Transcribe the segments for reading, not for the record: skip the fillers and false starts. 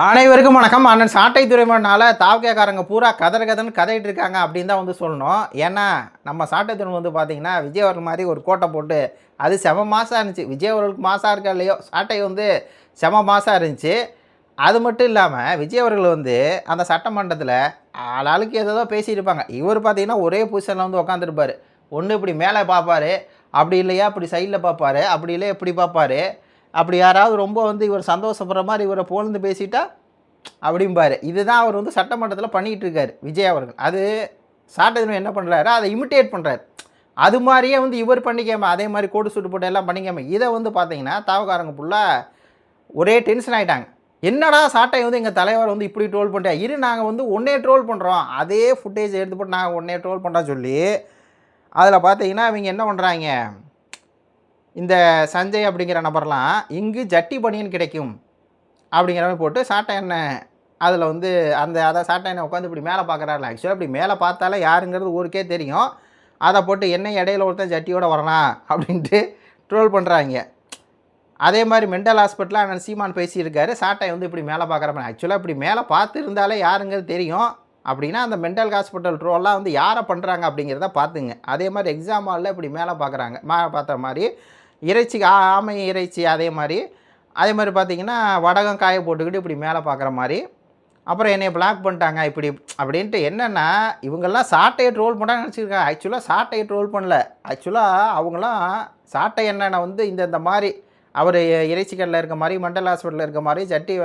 அனைவருக்கும் வணக்கம். அண்ணன் சாட்டை துறைமுகனால தாவகேக்காரங்க பூரா கதன்னு கதைட்டு இருக்காங்க அப்படின்னு தான் வந்து சொல்லணும். ஏன்னா நம்ம சாட்டை துறைமுகம் வந்து பார்த்தீங்கன்னா விஜய் அவர்கள் மாதிரி ஒரு கோட்டை போட்டு அது செம மாசாக இருந்துச்சு. விஜய் அவர்களுக்கு மாசாக இருக்கா இல்லையோ, சாட்டை வந்து செம மாசாக இருந்துச்சு. அது மட்டும் இல்லாமல் விஜய் அவர்கள் வந்து அந்த சட்டமன்றத்தில் ஆளாளுக்கு ஏதோ பேசியிருப்பாங்க. இவர் பார்த்தீங்கன்னா ஒரே பொசிஷனில் வந்து உட்காந்துருப்பார். ஒன்று இப்படி மேலே பார்ப்பார், அப்படி இல்லையா இப்படி சைடில் பார்ப்பார், அப்படி இல்லையா இப்படி பார்ப்பார். அப்படி யாராவது ரொம்ப வந்து இவர் சந்தோஷப்படுற மாதிரி இவரை புகழ்ந்து பேசிட்டா அப்படிம்பாரு. இதுதான் அவர் வந்து சட்டமன்றத்தில் பண்ணிகிட்டு இருக்கார் விஜய் அவர்கள். அது சாட்டை என்ன பண்ணுறாரு, அதை இமிட்டேட் பண்ணுறாரு. அது மாதிரியே வந்து இவர் பண்ணிக்காம அதே மாதிரி கோடு சூட்டு போட்டு எல்லாம் பண்ணிக்காம இதை வந்து பார்த்தீங்கன்னா தாவக்காரங்க ஃபுல்லாக ஒரே டென்ஷன் ஆகிட்டாங்க. என்னடா சாட்டை வந்து எங்கள் தலைவர் வந்து இப்படி ட்ரோல் பண்ணுறா, இரு நாங்கள் வந்து ஒன்றே ட்ரோல் பண்ணுறோம், அதே ஃபுட்டேஜ் எடுத்து போட்டு நாங்கள் ஒன்றே ட்ரோல் பண்ணுறோம் சொல்லி அதில் பார்த்தீங்கன்னா இவங்க என்ன பண்ணுறாங்க, இந்த சஞ்சய் அப்படிங்கிற நபர்லாம் இங்கு ஜட்டி பனியன் கிடைக்கும் அப்படிங்கிற மாதிரி போட்டு சாட்டை எண்ணெய் அதில் வந்து அதை சாட்டை எண்ணெய் உட்காந்து இப்படி மேலே பார்க்குறாருல. ஆக்சுவலாக இப்படி மேலே பார்த்தாலே யாருங்கிறது ஊருக்கே தெரியும். அதை போட்டு எண்ணெய் இடையில ஒருத்தன் ஜட்டியோடு வரலாம் அப்படின்ட்டு ட்ரோல் பண்ணுறாங்க. அதே மாதிரி மென்டல் ஹாஸ்பிட்டலில் அண்ணன் சீமான் பேசியிருக்காரு, சாட்டை வந்து இப்படி மேலே பார்க்குறப்ப. ஆக்சுவலாக இப்படி மேலே பார்த்து இருந்தாலே யாருங்கிறது தெரியும் அப்படின்னா அந்த மென்டல் ஹாஸ்பிட்டல் ட்ரோல்லாம் வந்து யாரை பண்ணுறாங்க அப்படிங்கிறத பார்த்துங்க. அதே மாதிரி எக்ஸாம் ஹாலில் இப்படி மேலே பார்க்குறாங்க, மேலே பார்த்த மாதிரி இறைச்சி ஆமை இறைச்சி அதே மாதிரி பார்த்திங்கன்னா வடகம் காய போட்டுக்கிட்டு இப்படி மேலே பார்க்குற மாதிரி. அப்புறம் என்னை பிளாக் பண்ணிட்டாங்க இப்படி அப்படின்ட்டு. என்னென்னா இவங்கெல்லாம் சாட்டையை ட்ரோல் பண்ணான்னு நினச்சிருக்காங்க. ஆக்சுவலாக சாட்டையை ட்ரோல் பண்ணல. ஆக்சுவலாக அவங்களாம் சாட்டை என்னென்ன வந்து இந்த மாதிரி அவர் இறைச்சி கடையில் இருக்க மாதிரி, மெண்டல் ஹாஸ்பிட்டலில் இருக்க மாதிரி, சட்டி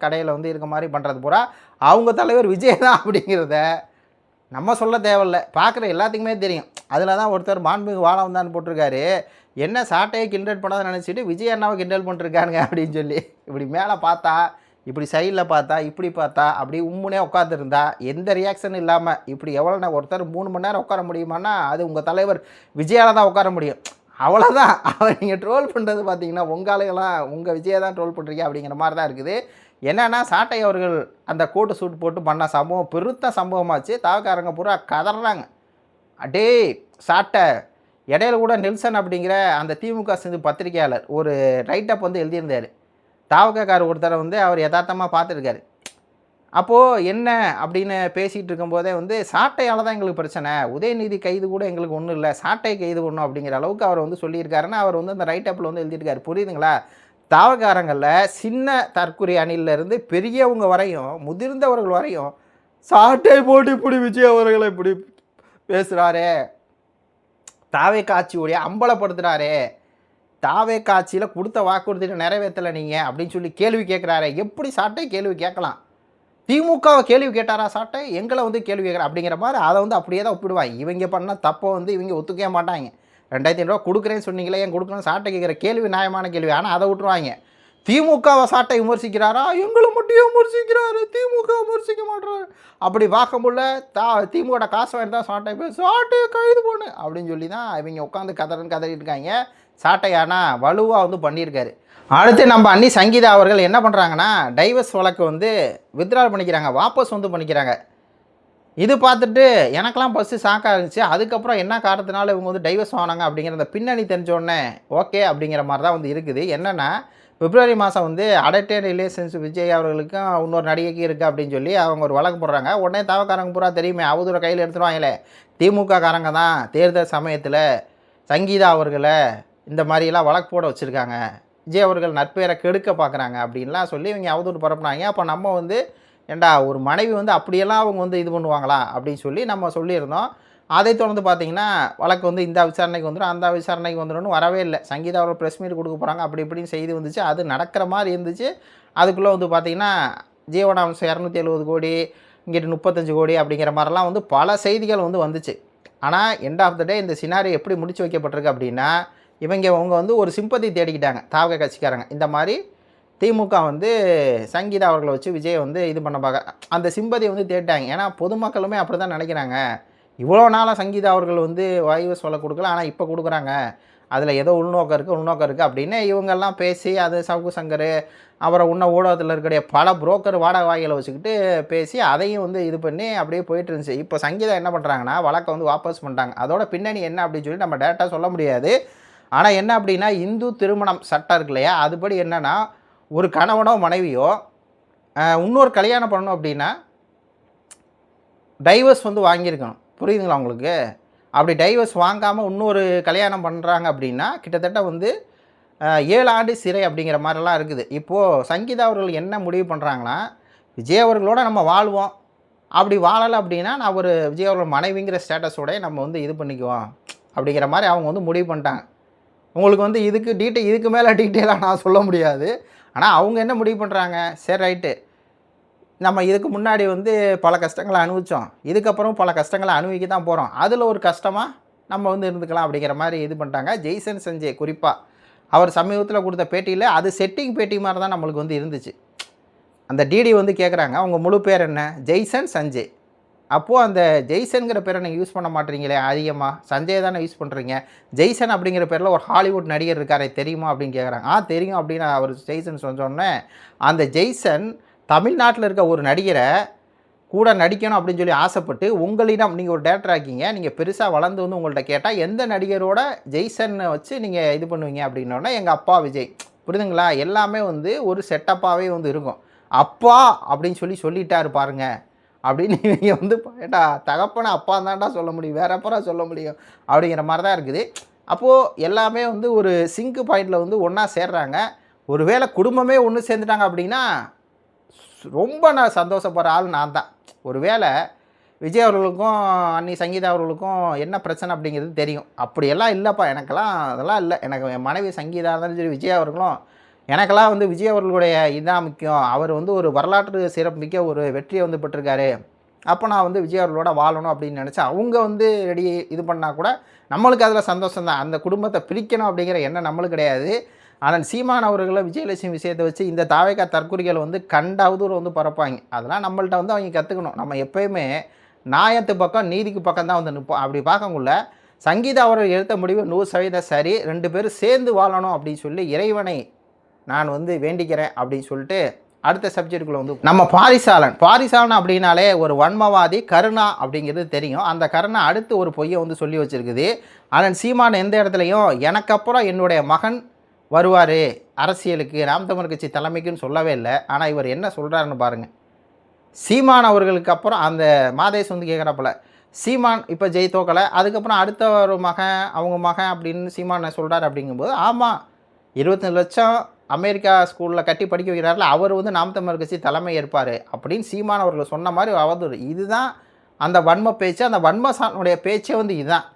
கடையில் வந்து இருக்க மாதிரி பண்ணுறது பூரா அவங்க தலைவர் விஜய் தான் அப்படிங்கிறத நம்ம சொல்ல தேவையில்லை, பார்க்குற எல்லாத்துக்குமே தெரியும். அதில் தான் ஒருத்தர் மாண்புமிகு வாழம் தான் போட்டிருக்காரு, என்ன சாட்டையை கிண்டல் பண்ணாத நினச்சிட்டு விஜய் அண்ணாவை கிண்டல் பண்ணிருக்கானுங்க அப்படின்னு சொல்லி. இப்படி மேலே பார்த்தா, இப்படி சைடில் பார்த்தா, இப்படி பார்த்தா, அப்படி உம்முனே உட்காந்துருந்தா எந்த ரியாக்ஷனும் இல்லாமல் இப்படி எவ்வளோண்ணா ஒருத்தர் 3 மணி நேரம் உட்கார முடியுமான்னா அது உங்கள் தலைவர் விஜயால் தான் உட்கார முடியும். அவ்வளோதான். அவர் நீங்கள் ட்ரோல் பண்ணுறது பார்த்தீங்கன்னா உங்களாலாம் உங்கள் விஜயை தான் ட்ரோல் பண்ணுறீங்க அப்படிங்கிற மாதிரி தான் இருக்குது. என்னென்னா சாட்டை அவர்கள் அந்த கோட்டு சூட் போட்டு பண்ண சம்பவம் பெருத்த சம்பவமாச்சு. தாவக்காரங்க பூரா கதறாங்க, அடே சாட்டை. இடையில கூட நெல்சன் அப்படிங்கிற அந்த திமுக சேர்ந்து பத்திரிகையாளர் ஒரு ரைட்டப் வந்து எழுதியிருந்தார். தாவக்கார் ஒருத்தரை வந்து அவர் யதார்த்தமாக பார்த்துருக்காரு. அப்போது என்ன அப்படின்னு பேசிகிட்டு இருக்கும்போதே வந்து சாட்டையால் தான் எங்களுக்கு பிரச்சனை, உதயநிதி கைது கூட எங்களுக்கு ஒன்றும் இல்லை, சாட்டை கைது ஒன்றும் அப்படிங்கிற அளவுக்கு அவர் வந்து சொல்லியிருக்காருன்னு அவர் வந்து அந்த ரைட்டப்பில் வந்து எழுதியிருக்காரு. புரியுதுங்களா? தாவக்காரங்களில் சின்ன தற்குறி அணிலிருந்து பெரியவங்க வரையும், முதிர்ந்தவர்கள் வரையும் சாட்டை போட்டு இப்படி விஜய் அவர்களை இப்படி பேசுகிறாரே, தாவே காட்சியோடைய அம்பலப்படுத்துகிறாரே, தாவே காட்சியில் கொடுத்த வாக்குறுதியை நிறைவேற்றலை நீங்கள் அப்படின்னு சொல்லி கேள்வி கேட்குறாரு. எப்படி சாட்டை கேள்வி கேட்கலாம்? திமுகவை கேள்வி கேட்டாரா சாட்டை, எங்களை வந்து கேள்வி கேட்குறா அப்படிங்கிற மாதிரி அதை வந்து அப்படியே தான் ஒப்பிடுவாங்க. இவங்க பண்ணால் தப்பை வந்து இவங்க ஒத்துக்கவே மாட்டாங்க. 2500 கொடுக்குறேன்னு சொன்னீங்களே, ஏன் கொடுக்கணும் சாட்டை கேட்குற கேள்வி நியாயமான கேள்வி. ஆனால் அதை விட்டுருவாங்க. திமுகவை சாட்டை விமர்சிக்கிறாரா, எங்களை மட்டும் விமர்சிக்கிறாரு, திமுக விமர்சிக்க மாட்டாரு அப்படி பார்க்கும்போல திமுக காசு வாங்கி தான் சாட்டை போய் சாட்டையை கைது பண்ணு அப்படின்னு சொல்லி தான் இவங்க உட்காந்து கதறிட்டு இருக்காங்க. சாட்டையானா வலுவாக வந்து பண்ணியிருக்காரு. அடுத்து நம்ம அண்ணி சங்கீதா அவர்கள் என்ன பண்ணுறாங்கன்னா டைவர்ஸ் வழக்கு வந்து வித்ட்ரால் பண்ணிக்கிறாங்க, வாபஸ் வந்து பண்ணிக்கிறாங்க. இது பார்த்துட்டு எனக்கெல்லாம் ஃபஸ்ட்டு ஷாக்காக இருந்துச்சு. அதுக்கப்புறம் என்ன காரணத்தினால இவங்க வந்து டைவர்ஸ் வாங்கினாங்க அப்படிங்கிற அந்த பின்னணி தெரிஞ்சோடனே ஓகே அப்படிங்கிற மாதிரி தான் வந்து இருக்குது. என்னென்னா பிப்ரவரி மாதம் வந்து அடல்டட் ரிலேஷன்ஷிப் விஜய் அவர்களுக்கும் இன்னொரு நடிகைக்கு இருக்குது அப்படின்னு சொல்லி அவங்க ஒரு வழக்கு போடுறாங்க. உடனே தாவக்காரங்க பூரா தெரியுமே அவதூறை கையில் எடுத்துருவாங்களே, திமுக காரங்க தான் தேர்தல் சமயத்தில் சங்கீதா அவர்களை இந்த மாதிரிலாம் வழக்கு போட வச்சுருக்காங்க, விஜய் அவர்கள் நட்பேரை கெடுக்க பார்க்குறாங்க அப்படின்லாம் சொல்லி இவங்க அவதூறு பரப்புனாங்க. அப்போ நம்ம வந்து ஏண்டா ஒரு மனைவி வந்து அப்படியெல்லாம் அவங்க வந்து இது பண்ணுவாங்களா அப்படின்னு சொல்லி நம்ம சொல்லியிருந்தோம். அதை தொடர்ந்து பார்த்திங்கன்னா வழக்கு வந்து இந்த விசாரணைக்கு வந்துடும், அந்த விசாரணைக்கு வந்துடும்னு வரவே இல்லை. சங்கீதா அவர்கள் ப்ரெஸ் மீட் கொடுக்க போகிறாங்க அப்படி இப்படின்னு செய்தி வந்துச்சு. அது நடக்கிற மாதிரி இருந்துச்சு. அதுக்குள்ளே வந்து பார்த்திங்கன்னா ஜீவனாம்சம் 270 கோடி, இங்கிட்டு 35 கோடி அப்படிங்கிற மாதிரிலாம் வந்து பல செய்திகள் வந்து வந்துச்சு. ஆனால் எண்ட் ஆஃப் த டே இந்த சினாரி எப்படி முடிச்சு வைக்கப்பட்டிருக்கு அப்படின்னா அவங்க வந்து ஒரு சிம்பத்தி தேடிக்கிட்டாங்க தாவக கட்சிக்காரங்க. இந்த மாதிரி திமுக வந்து சங்கீதா அவர்களை வச்சு விஜய் வந்து இது பண்ண பார்க்க அந்த சிம்பதியை வந்து தேடிட்டாங்க. ஏன்னா பொதுமக்களுமே அப்படி தான் நினைக்கிறாங்க. இவ்வளோ நாளாக சங்கீதா அவர்கள் வந்து வாய்வு சொல்ல கொடுக்கல, ஆனால் இப்போ கொடுக்குறாங்க, அதில் ஏதோ உள்நோக்கம் இருக்குது அப்படின்னு இவங்கெல்லாம் பேசி அது சவுக்கு சங்கர் அப்புறம் ஊடகத்தில் இருக்கக்கூடிய பல புரோக்கர் வாடகை வாய்களை வச்சுக்கிட்டு பேசி அதையும் வந்து இது பண்ணி அப்படியே போயிட்டு இருந்துச்சு. இப்போ சங்கீதா என்ன பண்ணுறாங்கன்னா வழக்கை வந்து வாபஸ் பண்ணிட்டாங்க. அதோட பின்னணி என்ன அப்படின்னு சொல்லி நம்ம டேரெக்டாக சொல்ல முடியாது. ஆனால் என்ன அப்படின்னா இந்து திருமணம் சட்டம் இருக்கு இல்லையா, அதுபடி என்னென்னா ஒரு கணவனோ மனைவியோ இன்னொரு கல்யாணம் பண்ணணும் அப்படின்னா டைவர்ஸ் வந்து வாங்கியிருக்கணும். புரியுதுங்களா உங்களுக்கு? அப்படி டைவர்ஸ் வாங்காமல் இன்னொரு கல்யாணம் பண்ணுறாங்க அப்படின்னா கிட்டத்தட்ட வந்து 7 ஆண்டு சிறை அப்படிங்கிற மாதிரிலாம் இருக்குது. இப்போது சங்கீதா அவர்கள் என்ன முடிவு பண்ணுறாங்கன்னா, விஜய் அவர்களோட நம்ம வாழ்வோம். அப்படி வாழலை அப்படின்னா நான் ஒரு விஜய் அவர்கள் மனைவிங்கிற ஸ்டேட்டஸோடய நம்ம வந்து இது பண்ணிக்குவோம் அப்படிங்கிற மாதிரி அவங்க வந்து முடிவு பண்ணிட்டாங்க. உங்களுக்கு வந்து இதுக்கு மேலே டீட்டெயிலாக நான் சொல்ல முடியாது. ஆனால் அவங்க என்ன முடிவு பண்ணுறாங்க, சரி ரைட்டு, நம்ம இதுக்கு முன்னாடி வந்து பல கஷ்டங்களை அனுபவித்தோம், இதுக்கப்புறம் பல கஷ்டங்களை அனுபவிக்க தான் போகிறோம், அதில் ஒரு கஷ்டமாக நம்ம வந்து இருந்துக்கலாம் அப்படிங்கிற மாதிரி இது பண்ணிட்டாங்க. ஜெய்சன் சஞ்சய் குறிப்பாக அவர் சமீபத்தில் கொடுத்த பேட்டியில் அது செட்டிங் பேட்டி மாதிரி தான் நம்மளுக்கு வந்து இருந்துச்சு. அந்த டிடி வந்து கேட்குறாங்க, உங்கள் முழு பேர் என்ன? ஜெய்சன் சஞ்சய். அப்போது அந்த ஜெய்சன்கிற பேரை நீங்கள் யூஸ் பண்ண மாட்டீங்களே அதிகமாக, சஞ்சய் தானே யூஸ் பண்ணுறீங்க. ஜெய்சன் அப்படிங்கிற பேரில் ஒரு ஹாலிவுட் நடிகர் இருக்காரே தெரியுமா அப்படின்னு கேட்குறாங்க. தெரியும் அப்படின்னு அவர் ஜெய்சன் சொன்னோடனே, அந்த ஜெய்சன் தமிழ்நாட்டில் இருக்க ஒரு நடிகரை கூட நடிக்கணும் அப்படின்னு சொல்லி ஆசைப்பட்டு உங்களிடம், நீங்கள் ஒரு டேரக்டர் ஆக்கிங்க, நீங்கள் பெருசாக வளர்ந்து வந்து உங்கள்கிட்ட கேட்டால் எந்த நடிகரோட ஜெய்சனை வச்சு நீங்கள் இது பண்ணுவீங்க அப்படின்னோடனே எங்கள் அப்பா விஜய். புரியுதுங்களா? எல்லாமே வந்து ஒரு செட்டப்பாகவே வந்து இருக்கும். அப்பா அப்படின்னு சொல்லிட்டாரு பாருங்க அப்படின்னு நீங்கள் வந்து ஏட்டா தகப்பனை அப்பா தான்டா சொல்ல முடியும், வேற எப்பறம் சொல்ல முடியும் அப்படிங்கிற மாதிரி தான் இருக்குது. அப்போது எல்லாமே வந்து ஒரு சிங்க் பாயிண்டில் வந்து ஒன்றா சேர்றாங்க. ஒருவேளை குடும்பமே ஒன்று சேர்ந்துட்டாங்க அப்படின்னா ரொம்ப நான் சந்தோஷப்படுற ஆள் நான் தான். ஒருவேளை விஜய் அவர்களுக்கும் அண்ணி சங்கீதா அவர்களுக்கும் என்ன பிரச்சனை அப்படிங்கிறது தெரியும். அப்படியெல்லாம் இல்லைப்பா, எனக்கெல்லாம் அதெல்லாம் இல்லை. எனக்கு என் மனைவி சங்கீதா இருந்தாலும் சரி, விஜய் அவர்களும் எனக்கெல்லாம் வந்து விஜய் அவர்களுடைய இதுதான் முக்கியம். அவர் வந்து ஒரு வரலாற்று சிறப்புமிக்க ஒரு வெற்றியை வந்து பெற்றிருக்காரு. அப்போ நான் வந்து விஜய் அவர்களோட வாழணும் அப்படின்னு நினச்சேன். அவங்க வந்து ரெடி இது பண்ணால் கூட நம்மளுக்கு அதில் சந்தோஷம் தான். அந்த குடும்பத்தை பிரிக்கணும் அப்படிங்கிற எண்ணம் நம்மளுக்கு கிடையாது. ஆனால் சீமான் அவர்களை விஜயலட்சுமி விஷயத்தை வச்சு இந்த தாவேக்கா தற்குறிகள் வந்து கண்ட அவதூறு வந்து பரப்பாங்க. அதெல்லாம் நம்மள்ட்ட வந்து அவங்க கற்றுக்கணும். நம்ம எப்போயுமே நியாயத்து பக்கம் நீதிக்கு பக்கம் தான் வந்து நிற்போம். அப்படி பார்க்கக்குள்ள சங்கீதா அவர்கள் எடுத்த முடிவு 100% சரி. 2 பேரும் சேர்ந்து வாழணும் அப்படின்னு சொல்லி இறைவனை நான் வந்து வேண்டிக்கிறேன் அப்படின்னு சொல்லிட்டு அடுத்த சப்ஜெக்டுக்குள்ளே வந்து நம்ம பாரிசாலன் அப்படின்னாலே ஒரு வன்மவாதி கருணா அப்படிங்கிறது தெரியும். அந்த கருணா அடுத்து ஒரு பொய்யை வந்து சொல்லி வச்சுருக்குது. ஆனால் சீமான் எந்த இடத்துலையும் எனக்கப்புறம் என்னுடைய மகன் வருவார் அரசியலுக்கு, நாம் தமிழர் கட்சி தலைமைக்குன்னு சொல்லவே இல்லை. ஆனால் இவர் என்ன சொல்கிறாருன்னு பாருங்கள். சீமான் அவர்களுக்கு அப்புறம் அந்த மாதேஷ் வந்து கேட்குறப்பல, சீமான் இப்போ ஜெய் தோக்கலை, அதுக்கப்புறம் அடுத்த ஒரு மகன் அவங்க மகன் அப்படின்னு சீமான் சொல்கிறார். அப்படிங்கும்போது ஆமாம், 24 லட்சம் அமெரிக்கா ஸ்கூலில் கட்டி படிக்க வைக்கிறாரில்ல, அவர் வந்து நாம் தமிழர் கட்சி தலைமை ஏற்பார் அப்படின்னு சீமான் அவர்கள் சொன்ன மாதிரி அவதூறு. இதுதான் அந்த வன்ம பேச்சு. அந்த வன்மசானுடைய பேச்சே வந்து இதுதான்.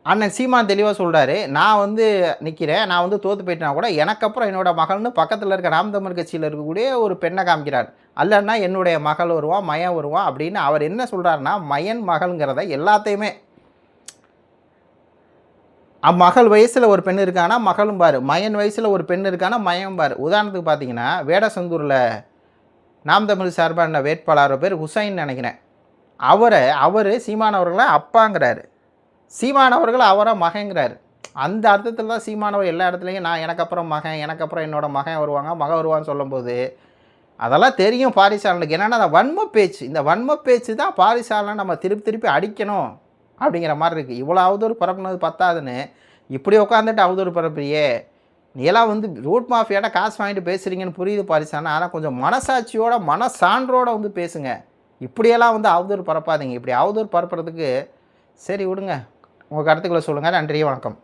அண்ணன் சீமான் தெளிவாக சொல்கிறாரு, நான் வந்து நிற்கிறேன், நான் வந்து தோற்று போயிட்டேனா கூட எனக்கப்புறம் என்னோடய மகள்னு பக்கத்தில் இருக்க நாம் தமிழர் கட்சியில் இருக்கக்கூடிய ஒரு பெண்ணை காமிக்கிறார். அல்லன்னா என்னுடைய மகள் வருவான், மயன் வருவான் அப்படின்னு அவர் என்ன சொல்கிறாருன்னா, மயன் மகள்ங்கிறத எல்லாத்தையுமே மகள் வயசில் ஒரு பெண் இருக்கானா மகளும் பாரு, மயன் வயசில் ஒரு பெண் இருக்கானா மயம் பாரு. உதாரணத்துக்கு பார்த்தீங்கன்னா வேடசந்தூரில் நாம் தமிழ் சார்பான வேட்பாளர் பேர் ஹுசைன் நினைக்கிறேன். அவர் சீமான் அவர்களை அப்பாங்கிறாரு, சீமானவர்கள் அவரை மகங்கிறார். அந்த அர்த்தத்தில் தான் சீமானவர் எல்லா இடத்துலையும் நான் எனக்கப்புறம் மகன், எனக்கப்புறம் என்னோடய மகன் வருவாங்க, மகன் வருவான்னு சொல்லும்போது அதெல்லாம் தெரியும் பாரிசாலனுக்கு. என்னென்னா அந்த வன்ம பேச்சு, இந்த வன்ம பேச்சு தான் பாரிசாலனை நம்ம திருப்பி அடிக்கணும் அப்படிங்கிற மாதிரி இருக்குது. இவ்வளோ அவதூறு பரப்புனது பத்தாதுன்னு இப்படி உட்காந்துட்டு அவதூறு பரப்புறியே, நீ எல்லாம் வந்து ரூட் மாஃபியாட்ட காசு வாங்கிட்டு பேசுகிறீங்கன்னு புரியுது பாரிசாலன். ஆனால் கொஞ்சம் மனசாட்சியோட மனசான்றோடு வந்து பேசுங்க. இப்படியெல்லாம் வந்து அவதூறு பரப்பாதீங்க. இப்படி அவதூறு பரப்புறதுக்கு சரி விடுங்க. உங்கள் கருத்துக்களை சொல்லுங்கள். நன்றி, வணக்கம்.